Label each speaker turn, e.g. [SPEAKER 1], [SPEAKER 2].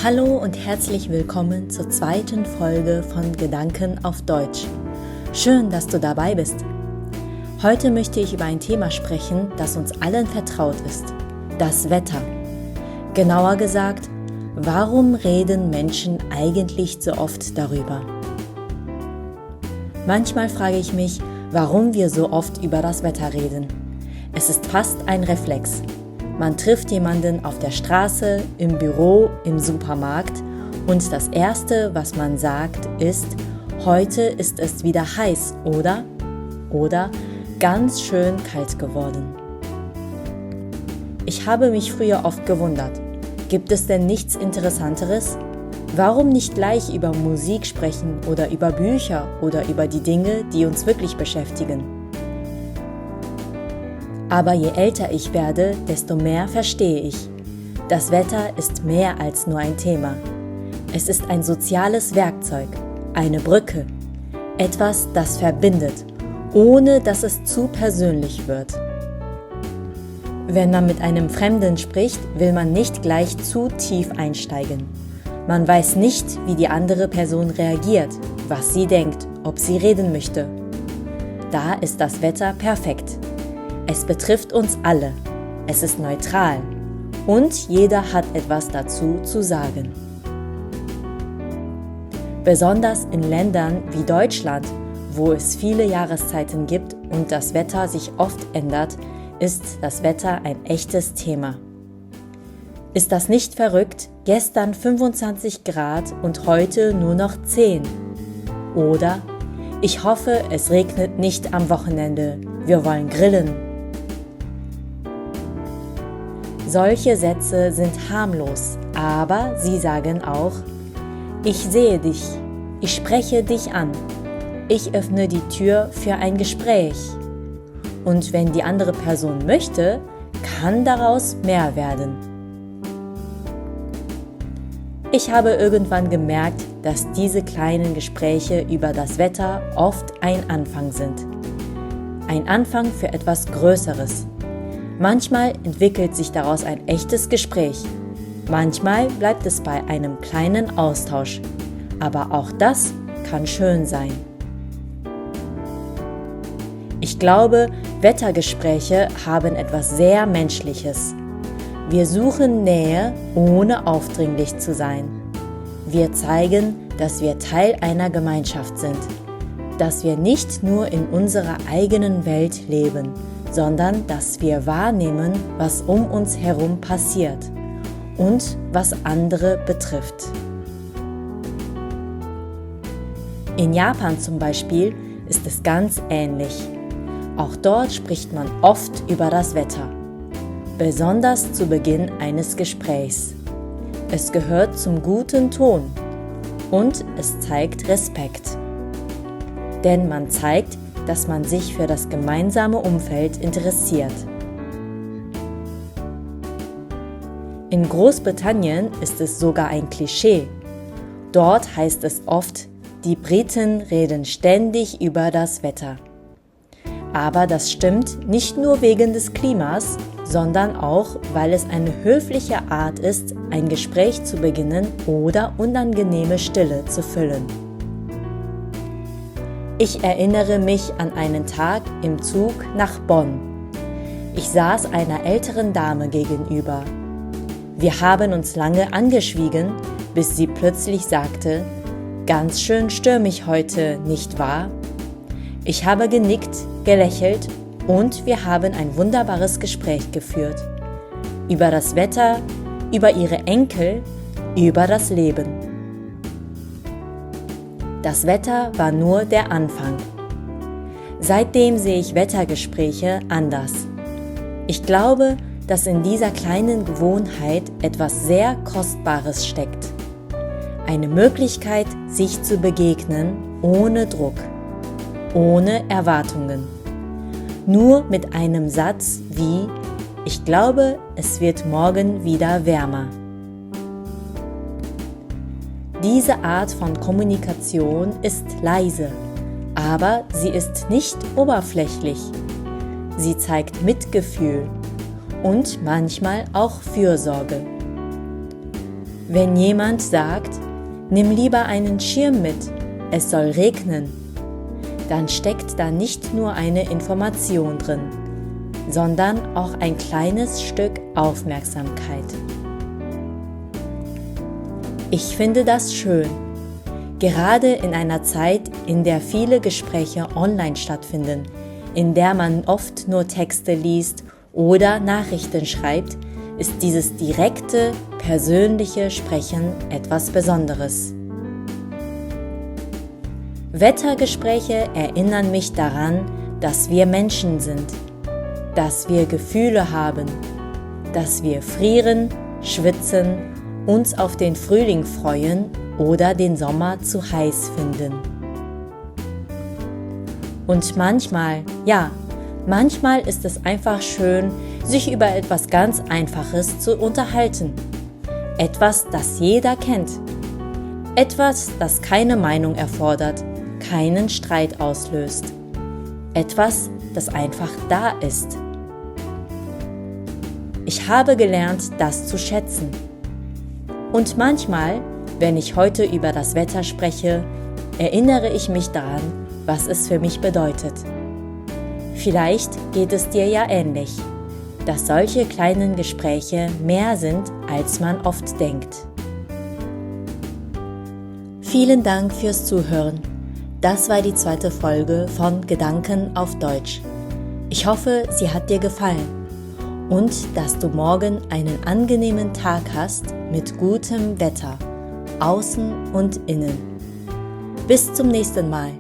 [SPEAKER 1] Hallo und herzlich willkommen zur zweiten Folge von Gedanken auf Deutsch. Schön, dass du dabei bist. Heute möchte ich über ein Thema sprechen, das uns allen vertraut ist: das Wetter. Genauer gesagt, warum reden Menschen eigentlich so oft darüber? Manchmal frage ich mich, warum wir so oft über das Wetter reden. Es ist fast ein Reflex. Man trifft jemanden auf der Straße, im Büro, im Supermarkt und das Erste, was man sagt, ist: heute ist es wieder heiß, oder? Oder ganz schön kalt geworden. Ich habe mich früher oft gewundert, gibt es denn nichts Interessanteres? Warum nicht gleich über Musik sprechen oder über Bücher oder über die Dinge, die uns wirklich beschäftigen? Aber je älter ich werde, desto mehr verstehe ich. Das Wetter ist mehr als nur ein Thema. Es ist ein soziales Werkzeug, eine Brücke, etwas, das verbindet, ohne dass es zu persönlich wird. Wenn man mit einem Fremden spricht, will man nicht gleich zu tief einsteigen. Man weiß nicht, wie die andere Person reagiert, was sie denkt, ob sie reden möchte. Da ist das Wetter perfekt. Es betrifft uns alle, es ist neutral und jeder hat etwas dazu zu sagen. Besonders in Ländern wie Deutschland, wo es viele Jahreszeiten gibt und das Wetter sich oft ändert, ist das Wetter ein echtes Thema. Ist das nicht verrückt? Gestern 25 Grad und heute nur noch 10. Oder: ich hoffe, es regnet nicht am Wochenende, wir wollen grillen. Solche Sätze sind harmlos, aber sie sagen auch: ich sehe dich, ich spreche dich an, ich öffne die Tür für ein Gespräch. Und wenn die andere Person möchte, kann daraus mehr werden. Ich habe irgendwann gemerkt, dass diese kleinen Gespräche über das Wetter oft ein Anfang sind. Ein Anfang für etwas Größeres. Manchmal entwickelt sich daraus ein echtes Gespräch. Manchmal bleibt es bei einem kleinen Austausch. Aber auch das kann schön sein. Ich glaube, Wettergespräche haben etwas sehr Menschliches. Wir suchen Nähe, ohne aufdringlich zu sein. Wir zeigen, dass wir Teil einer Gemeinschaft sind. Dass wir nicht nur in unserer eigenen Welt leben, sondern dass wir wahrnehmen, was um uns herum passiert und was andere betrifft. In Japan zum Beispiel ist es ganz ähnlich. Auch dort spricht man oft über das Wetter, besonders zu Beginn eines Gesprächs. Es gehört zum guten Ton und es zeigt Respekt. Denn man zeigt, dass man sich für das gemeinsame Umfeld interessiert. In Großbritannien ist es sogar ein Klischee. Dort heißt es oft: die Briten reden ständig über das Wetter. Aber das stimmt nicht nur wegen des Klimas, sondern auch, weil es eine höfliche Art ist, ein Gespräch zu beginnen oder unangenehme Stille zu füllen. Ich erinnere mich an einen Tag im Zug nach Bonn. Ich saß einer älteren Dame gegenüber. Wir haben uns lange angeschwiegen, bis sie plötzlich sagte: ganz schön stürmisch heute, nicht wahr? Ich habe genickt, gelächelt und wir haben ein wunderbares Gespräch geführt. Über das Wetter, über ihre Enkel, über das Leben. Das Wetter war nur der Anfang. Seitdem sehe ich Wettergespräche anders. Ich glaube, dass in dieser kleinen Gewohnheit etwas sehr Kostbares steckt. Eine Möglichkeit, sich zu begegnen, ohne Druck, ohne Erwartungen. Nur mit einem Satz wie: ich glaube, es wird morgen wieder wärmer. Diese Art von Kommunikation ist leise, aber sie ist nicht oberflächlich. Sie zeigt Mitgefühl und manchmal auch Fürsorge. Wenn jemand sagt, nimm lieber einen Schirm mit, es soll regnen, dann steckt da nicht nur eine Information drin, sondern auch ein kleines Stück Aufmerksamkeit. Ich finde das schön, gerade in einer Zeit, in der viele Gespräche online stattfinden, in der man oft nur Texte liest oder Nachrichten schreibt, ist dieses direkte, persönliche Sprechen etwas Besonderes. Wettergespräche erinnern mich daran, dass wir Menschen sind, dass wir Gefühle haben, dass wir frieren, schwitzen, uns auf den Frühling freuen oder den Sommer zu heiß finden. Und manchmal ist es einfach schön, sich über etwas ganz Einfaches zu unterhalten. Etwas, das jeder kennt. Etwas, das keine Meinung erfordert, keinen Streit auslöst. Etwas, das einfach da ist. Ich habe gelernt, das zu schätzen. Und manchmal, wenn ich heute über das Wetter spreche, erinnere ich mich daran, was es für mich bedeutet. Vielleicht geht es dir ja ähnlich, dass solche kleinen Gespräche mehr sind, als man oft denkt. Vielen Dank fürs Zuhören. Das war die 2. Folge von Gedanken auf Deutsch. Ich hoffe, sie hat dir gefallen und dass du morgen einen angenehmen Tag hast mit gutem Wetter, außen und innen. Bis zum nächsten Mal.